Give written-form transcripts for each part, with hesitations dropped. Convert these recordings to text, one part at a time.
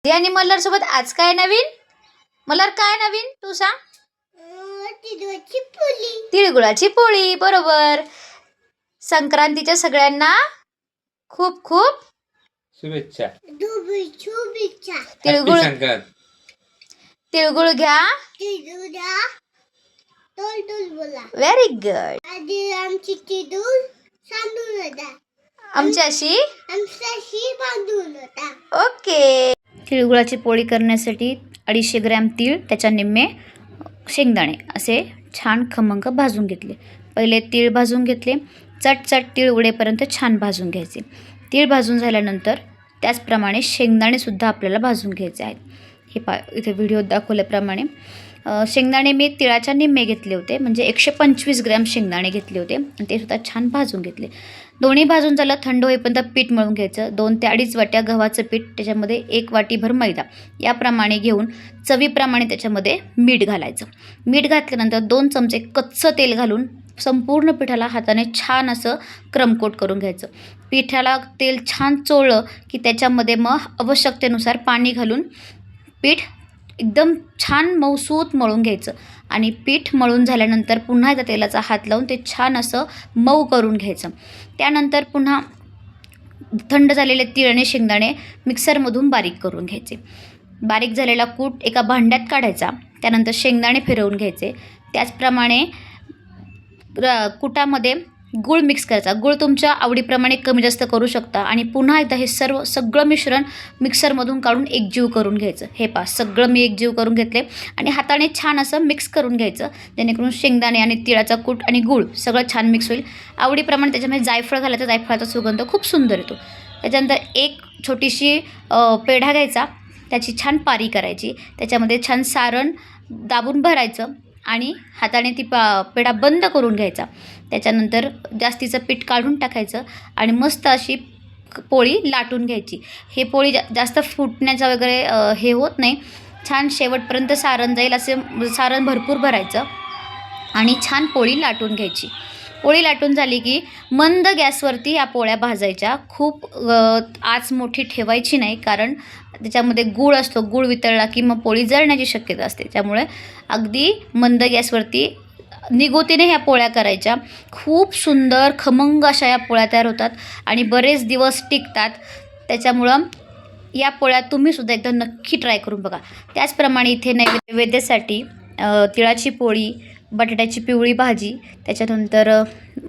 आणि मल्हार सोबत आज काय नवीन? मल्हार काय नवीन तू सांग? तिळगुळाची पोळी. बरोबर. संक्रांतीच्या सगळ्यांना खूप खूप शुभेच्छा. तिळगुळ तिळगुळ घ्या. Very good. आमच्याशी ओके. तिळगुळाची पोळी करण्यासाठी 250 ग्रॅम तीळ, त्याच्या निम्मे शेंगदाणे असे छान खमंग भाजून घेतले. पहिले तीळ भाजून घेतले. चटचट तीळ उडेपर्यंत छान भाजून घ्यायचे. तीळ भाजून झाल्यानंतर त्याचप्रमाणे शेंगदाणेसुद्धा आपल्याला भाजून घ्यायचे आहेत. हे इथे व्हिडिओ दाखवल्याप्रमाणे शेंगदाणे मी तिळाच्या निम्मे घेतले होते, म्हणजे 125 ग्रॅम शेंगदाणे घेतले होते आणि ते सुद्धा छान भाजून घेतले. दोन्ही भाजून झालं. थंड होईपर्यंत पीठ मळून घ्यायचं. 2 ते 2.5 वाट्या गव्हाचं पीठ, त्याच्यामध्ये 1 वाटीभर मैदा याप्रमाणे घेऊन चवीप्रमाणे त्याच्यामध्ये मीठ घालायचं. मीठ घातल्यानंतर 2 चमचे कच्चं तेल घालून संपूर्ण पिठाला हाताने छान असं क्रमकोट करून घ्यायचं. पिठाला तेल छान चोळलं की त्याच्यामध्ये मग आवश्यकतेनुसार पाणी घालून पीठ एकदम छान मऊसूत मळून घ्यायचं आणि पीठ मळून झाल्यानंतर पुन्हा एकदा तेलाचा हात लावून ते छान असं मऊ करून घ्यायचं. त्यानंतर पुन्हा थंड झालेले तीळ आणि शेंगदाणे मिक्सरमधून बारीक करून घ्यायचे. बारीक झालेला कूट एका भांड्यात काढायचा. त्यानंतर शेंगदाणे फिरवून घ्यायचे. त्याचप्रमाणे कुटामध्ये गूळ मिक्स करायचा. गूळ तुमच्या आवडीप्रमाणे कमी जास्त करू शकता. आणि पुन्हा एकदा हे सगळं मिश्रण मिक्सरमधून काढून एकजीव करून घ्यायचं. हे पहा, सगळं मी एकजीव करून घेतले आणि हाताने छान असं मिक्स करून घ्यायचं, जेणेकरून शेंगदाणे आणि तिळाचा कूट आणि गूळ सगळं छान मिक्स होईल. आवडीप्रमाणे त्याच्यामध्ये जायफळ घालायचं. जायफळाचा सुगंध खूप सुंदर येतो. त्याच्यानंतर एक छोटीशी पेढा घ्यायचा, त्याची छान पारी करायची. त्याच्यामध्ये छान सारण दाबून भरायचं आणि हाताने ती पेढा बंद करून घ्यायचा. त्याच्यानंतर जास्तीचं पीठ काढून टाकायचं आणि मस्त अशी पोळी लाटून घ्यायची. हे पोळी जास्त फुटण्याचा वगैरे हे होत नाही. छान शेवटपर्यंत सारण जाईल असे सारण भरपूर भरायचं आणि छान पोळी लाटून घ्यायची. पोळी लाटून झाली की मंद गॅसवरती या पोळ्या भाजायच्या. खूप आच मोठी ठेवायची नाही, कारण त्याच्यामध्ये गूळ असतो. गूळ वितळला की मग पोळी जळण्याची शक्यता असते. त्यामुळे अगदी मंद गॅसवरती निगोतीने ह्या पोळ्या करायच्या. खूप सुंदर खमंग अशा या पोळ्या तयार होतात आणि बरेच दिवस टिकतात. त्याच्यामुळं या पोळ्या तुम्हीसुद्धा एकदा नक्की ट्राय करून बघा. त्याचप्रमाणे इथे नैवेद्यासाठी तिळाची पोळी, बटाट्याची पिवळी भाजी, त्याच्यानंतर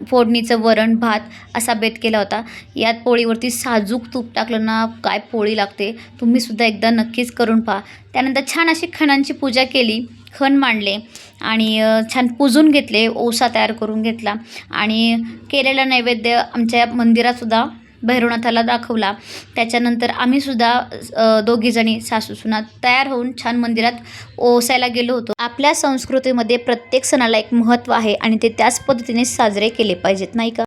फोडणीचं वरण भात असा बेत केला होता. यात पोळीवरती साजूक तूप टाकलं ना, काय पोळी लागते. तुम्हीसुद्धा एकदा नक्कीच करून पहा. त्यानंतर छान अशी खणांची पूजा केली, खण मांडले आणि छान पुजून घेतले. ओसा तयार करून घेतला आणि केलेला नैवेद्य आमच्या मंदिरातसुद्धा भैरवनाथाला दाखवला. त्याच्यानंतर आम्हीसुद्धा दोघीजणी सासूसुना तयार होऊन छान मंदिरात ओसायला गेलो होतो. आपल्या संस्कृतीमध्ये प्रत्येक सणाला एक महत्त्व आहे आणि ते त्याच पद्धतीने साजरे केले पाहिजेत, नाही का?